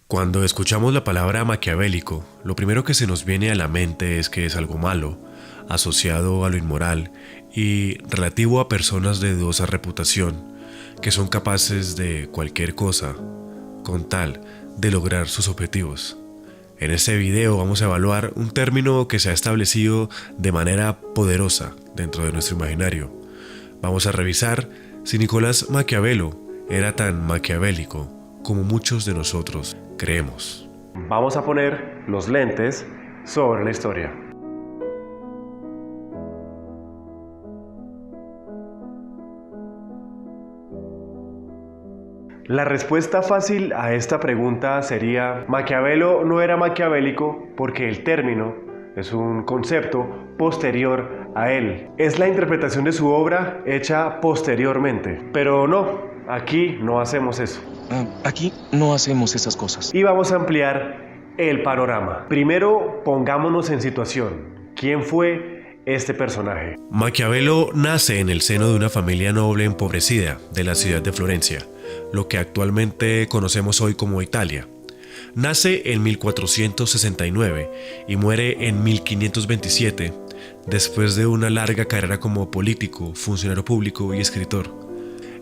Cuando escuchamos la palabra maquiavélico, lo primero que se nos viene a la mente es que es algo malo, asociado a lo inmoral y relativo a personas de dudosa reputación, que son capaces de cualquier cosa, con tal de lograr sus objetivos. En este video vamos a evaluar un término que se ha establecido de manera poderosa dentro de nuestro imaginario. Vamos a revisar si Nicolás Maquiavelo era tan maquiavélico como muchos de nosotros creemos. Vamos a poner los lentes sobre la historia. La respuesta fácil a esta pregunta sería: Maquiavelo no era maquiavélico porque el término es un concepto posterior a él. Es la interpretación de su obra hecha posteriormente. Pero no, aquí no hacemos eso. Aquí no hacemos esas cosas. Y vamos a ampliar el panorama. Primero, pongámonos en situación. ¿Quién fue este personaje? Maquiavelo nace en el seno de una familia noble empobrecida de la ciudad de Florencia, lo que actualmente conocemos hoy como Italia. Nace en 1469 y muere en 1527, después de una larga carrera como político, funcionario público y escritor.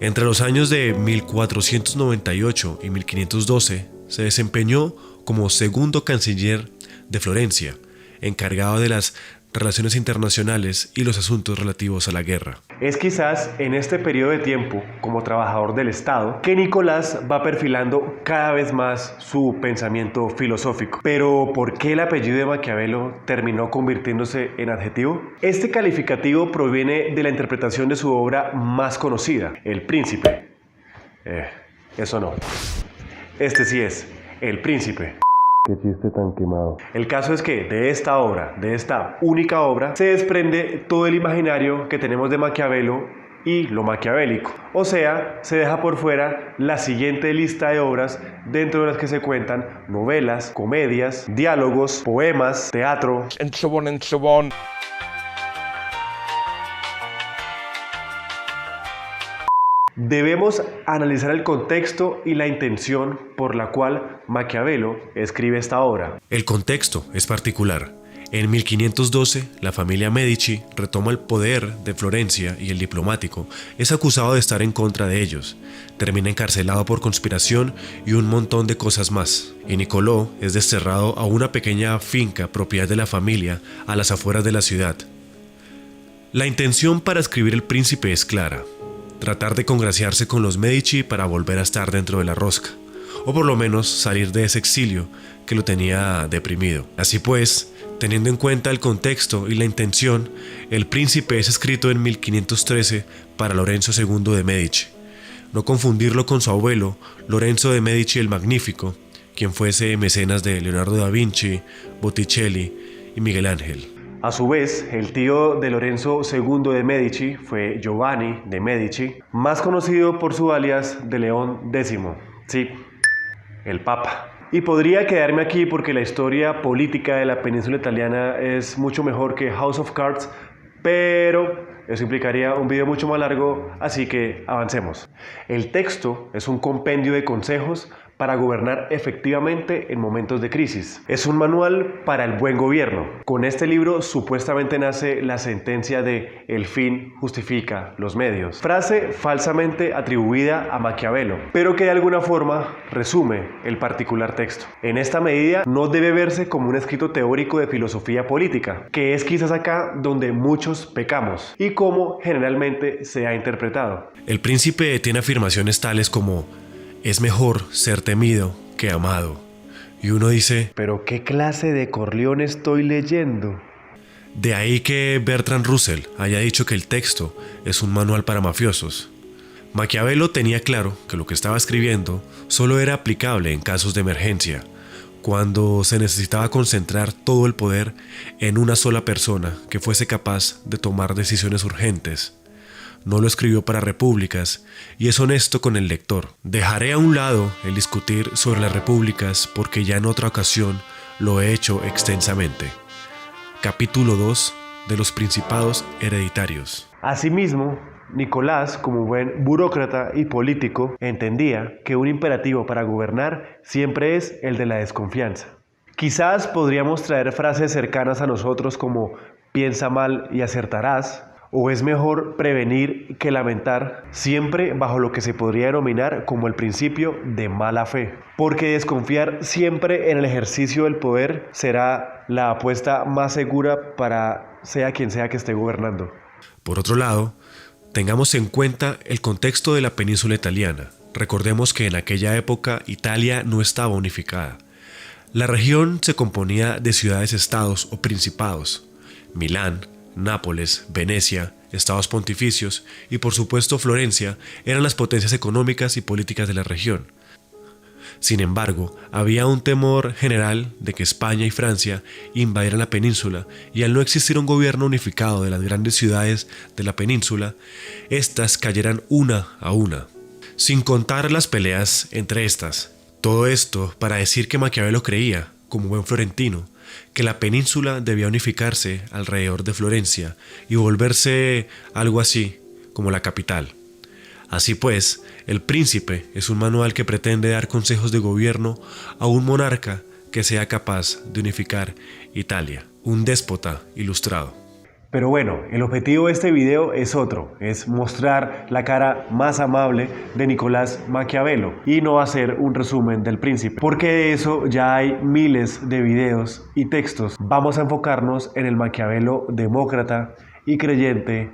Entre los años de 1498 y 1512 se desempeñó como segundo canciller de Florencia, encargado de las relaciones internacionales y los asuntos relativos a la guerra. Es quizás en este periodo de tiempo, como trabajador del Estado, que Nicolás va perfilando cada vez más su pensamiento filosófico. Pero, ¿por qué el apellido de Maquiavelo terminó convirtiéndose en adjetivo? Este calificativo proviene de la interpretación de su obra más conocida, El Príncipe. Eso no. Este sí es, El Príncipe. Qué chiste tan quemado. El caso es que de esta obra, de esta única obra, se desprende todo el imaginario que tenemos de Maquiavelo y lo maquiavélico. O sea, se deja por fuera la siguiente lista de obras dentro de las que se cuentan novelas, comedias, diálogos, poemas, teatro. And so on and so on. Debemos analizar el contexto y la intención por la cual Maquiavelo escribe esta obra. El contexto es particular. En 1512, la familia Medici retoma el poder de Florencia y el diplomático es acusado de estar en contra de ellos. Termina encarcelado por conspiración y un montón de cosas más. Y Nicolò es desterrado a una pequeña finca propiedad de la familia a las afueras de la ciudad. La intención para escribir El Príncipe es clara: tratar de congraciarse con los Medici para volver a estar dentro de la rosca, o por lo menos salir de ese exilio que lo tenía deprimido. Así pues, teniendo en cuenta el contexto y la intención, El Príncipe es escrito en 1513 para Lorenzo II de Medici. No confundirlo con su abuelo, Lorenzo de Medici el Magnífico, quien fuese mecenas de Leonardo da Vinci, Botticelli y Miguel Ángel. A su vez, el tío de Lorenzo II de Medici fue Giovanni de Medici, más conocido por su alias de León X, sí, el Papa. Y podría quedarme aquí porque la historia política de la península italiana es mucho mejor que House of Cards, pero eso implicaría un video mucho más largo, así que avancemos. El texto es un compendio de consejos para gobernar efectivamente en momentos de crisis. Es un manual para el buen gobierno. Con este libro supuestamente nace la sentencia de "el fin justifica los medios", frase falsamente atribuida a Maquiavelo, pero que de alguna forma resume el particular texto. En esta medida no debe verse como un escrito teórico de filosofía política, que es quizás acá donde muchos pecamos y como generalmente se ha interpretado. El Príncipe tiene afirmaciones tales como: es mejor ser temido que amado. Y uno dice: ¿pero qué clase de Corleone estoy leyendo? De ahí que Bertrand Russell haya dicho que el texto es un manual para mafiosos. Maquiavelo tenía claro que lo que estaba escribiendo solo era aplicable en casos de emergencia, cuando se necesitaba concentrar todo el poder en una sola persona que fuese capaz de tomar decisiones urgentes. No lo escribió para repúblicas y es honesto con el lector. Dejaré a un lado el discutir sobre las repúblicas porque ya en otra ocasión lo he hecho extensamente. Capítulo 2 de los principados hereditarios. Asimismo, Nicolás, como buen burócrata y político, entendía que un imperativo para gobernar siempre es el de la desconfianza. Quizás podríamos traer frases cercanas a nosotros como piensa mal y acertarás, o es mejor prevenir que lamentar, siempre bajo lo que se podría denominar como el principio de mala fe. Porque desconfiar siempre en el ejercicio del poder será la apuesta más segura para sea quien sea que esté gobernando. Por otro lado, tengamos en cuenta el contexto de la península italiana. Recordemos que en aquella época Italia no estaba unificada. La región se componía de ciudades-estados o principados. Milán, Nápoles, Venecia, estados pontificios y por supuesto Florencia eran las potencias económicas y políticas de la región. Sin embargo, había un temor general de que España y Francia invadieran la península y al no existir un gobierno unificado de las grandes ciudades de la península, éstas cayeran una a una, sin contar las peleas entre estas. Todo esto para decir que Maquiavelo creía, como buen florentino, que la península debía unificarse alrededor de Florencia y volverse algo así como la capital. Así pues, El Príncipe es un manual que pretende dar consejos de gobierno a un monarca que sea capaz de unificar Italia, un déspota ilustrado. Pero bueno, el objetivo de este video es otro, es mostrar la cara más amable de Nicolás Maquiavelo y no hacer un resumen del Príncipe, porque de eso ya hay miles de videos y textos. Vamos a enfocarnos en el Maquiavelo demócrata y creyente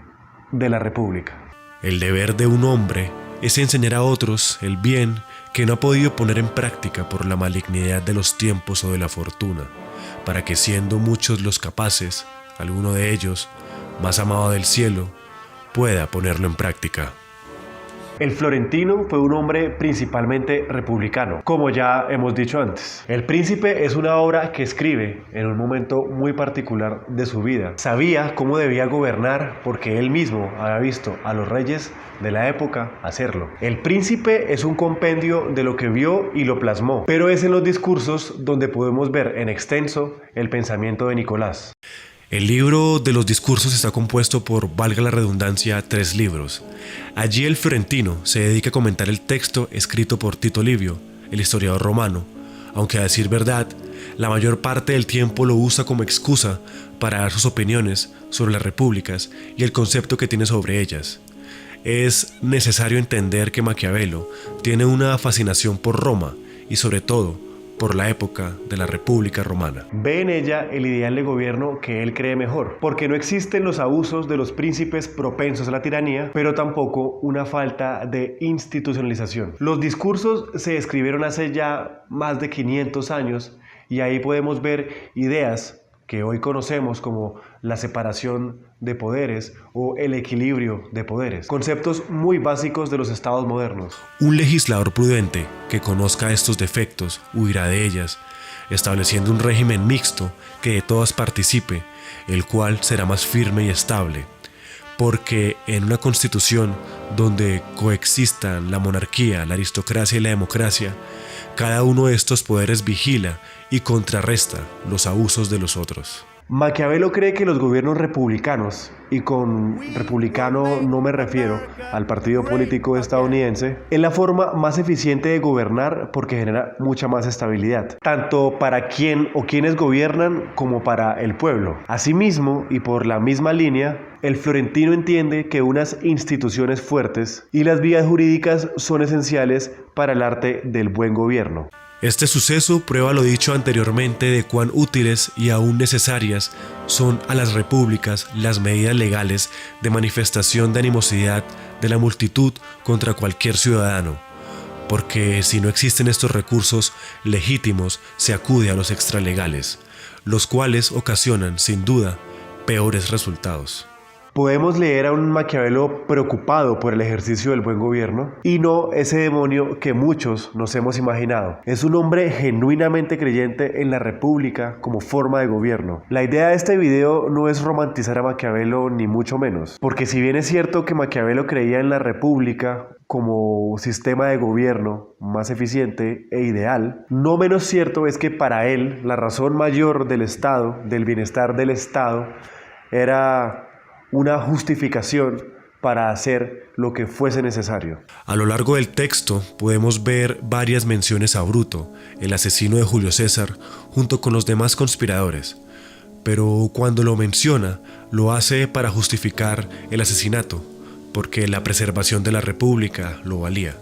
de la República. El deber de un hombre es enseñar a otros el bien que no ha podido poner en práctica por la malignidad de los tiempos o de la fortuna, para que siendo muchos los capaces, alguno de ellos, más amado del cielo, pueda ponerlo en práctica. El florentino fue un hombre principalmente republicano, como ya hemos dicho antes. El Príncipe es una obra que escribe en un momento muy particular de su vida. Sabía cómo debía gobernar porque él mismo había visto a los reyes de la época hacerlo. El Príncipe es un compendio de lo que vio y lo plasmó, pero es en los discursos donde podemos ver en extenso el pensamiento de Nicolás. El libro de los discursos está compuesto por, valga la redundancia, 3 libros. Allí el florentino se dedica a comentar el texto escrito por Tito Livio, el historiador romano, aunque a decir verdad, la mayor parte del tiempo lo usa como excusa para dar sus opiniones sobre las repúblicas y el concepto que tiene sobre ellas. Es necesario entender que Maquiavelo tiene una fascinación por Roma y sobre todo por la época de la República Romana. Ve en ella el ideal de gobierno que él cree mejor, porque no existen los abusos de los príncipes propensos a la tiranía, pero tampoco una falta de institucionalización. Los discursos se escribieron hace ya más de 500 años y ahí podemos ver ideas que hoy conocemos como la separación de poderes o el equilibrio de poderes, conceptos muy básicos de los estados modernos. Un legislador prudente que conozca estos defectos huirá de ellas, estableciendo un régimen mixto que de todas participe, el cual será más firme y estable, porque en una constitución donde coexistan la monarquía, la aristocracia y la democracia, cada uno de estos poderes vigila y contrarresta los abusos de los otros. Maquiavelo cree que los gobiernos republicanos, y con republicano no me refiero al partido político estadounidense, es la forma más eficiente de gobernar porque genera mucha más estabilidad, tanto para quien o quienes gobiernan como para el pueblo. Asimismo, y por la misma línea, el florentino entiende que unas instituciones fuertes y las vías jurídicas son esenciales para el arte del buen gobierno. Este suceso prueba lo dicho anteriormente de cuán útiles y aún necesarias son a las repúblicas las medidas legales de manifestación de animosidad de la multitud contra cualquier ciudadano, porque si no existen estos recursos legítimos se acude a los extralegales, los cuales ocasionan, sin duda, peores resultados. Podemos leer a un Maquiavelo preocupado por el ejercicio del buen gobierno y no ese demonio que muchos nos hemos imaginado. Es un hombre genuinamente creyente en la república como forma de gobierno. La idea de este video no es romantizar a Maquiavelo ni mucho menos, porque si bien es cierto que Maquiavelo creía en la república como sistema de gobierno más eficiente e ideal, no menos cierto es que para él la razón mayor del Estado, del bienestar del Estado, era una justificación para hacer lo que fuese necesario. A lo largo del texto podemos ver varias menciones a Bruto, el asesino de Julio César, junto con los demás conspiradores. Pero cuando lo menciona, lo hace para justificar el asesinato, porque la preservación de la República lo valía.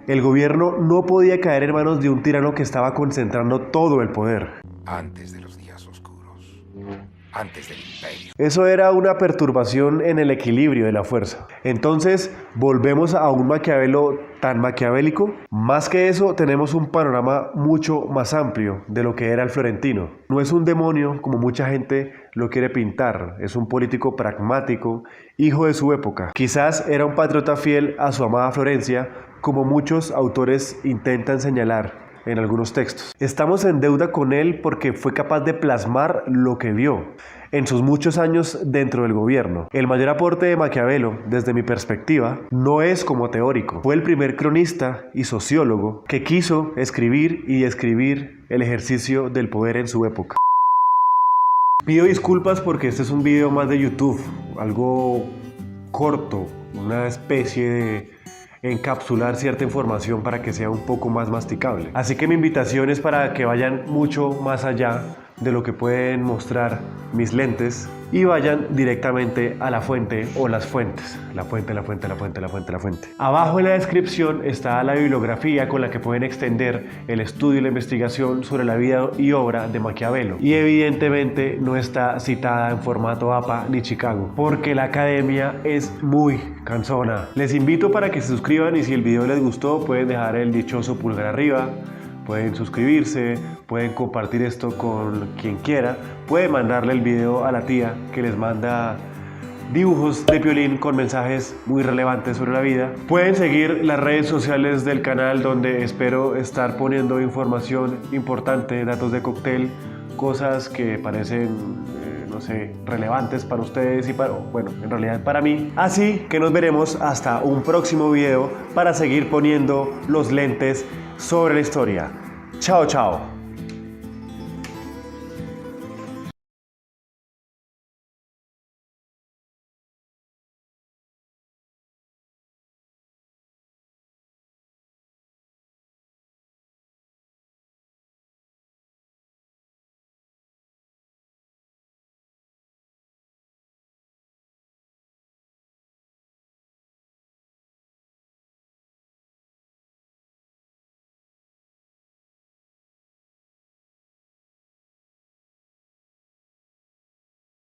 El gobierno no podía caer en manos de un tirano que estaba concentrando todo el poder. Antes de los días oscuros, antes del imperio. Eso era una perturbación en el equilibrio de la fuerza. Entonces, volvemos a un Maquiavelo tan maquiavélico. Más que eso, tenemos un panorama mucho más amplio de lo que era el florentino. No es un demonio como mucha gente lo quiere pintar, es un político pragmático, hijo de su época. Quizás era un patriota fiel a su amada Florencia, como muchos autores intentan señalar en algunos textos. Estamos en deuda con él porque fue capaz de plasmar lo que vio en sus muchos años dentro del gobierno. El mayor aporte de Maquiavelo, desde mi perspectiva, no es como teórico. Fue el primer cronista y sociólogo que quiso escribir y describir el ejercicio del poder en su época. Pido disculpas porque este es un video más de YouTube, algo corto, una especie de encapsular cierta información para que sea un poco más masticable. Así que mi invitación es para que vayan mucho más allá de lo que pueden mostrar mis lentes y vayan directamente a la fuente o las fuentes. La fuente. Abajo en la descripción está la bibliografía con la que pueden extender el estudio y la investigación sobre la vida y obra de Maquiavelo. Y evidentemente no está citada en formato APA ni Chicago, porque la academia es muy cansona. Les invito para que se suscriban y si el video les gustó pueden dejar el dichoso pulgar arriba. Pueden suscribirse, pueden compartir esto con quien quiera, pueden mandarle el video a la tía que les manda dibujos de Piolín con mensajes muy relevantes sobre la vida. Pueden seguir las redes sociales del canal donde espero estar poniendo información importante, datos de cóctel, cosas que parecen, no sé, relevantes para ustedes y en realidad para mí. Así que nos veremos hasta un próximo video para seguir poniendo los lentes sobre la historia. Chao, chao.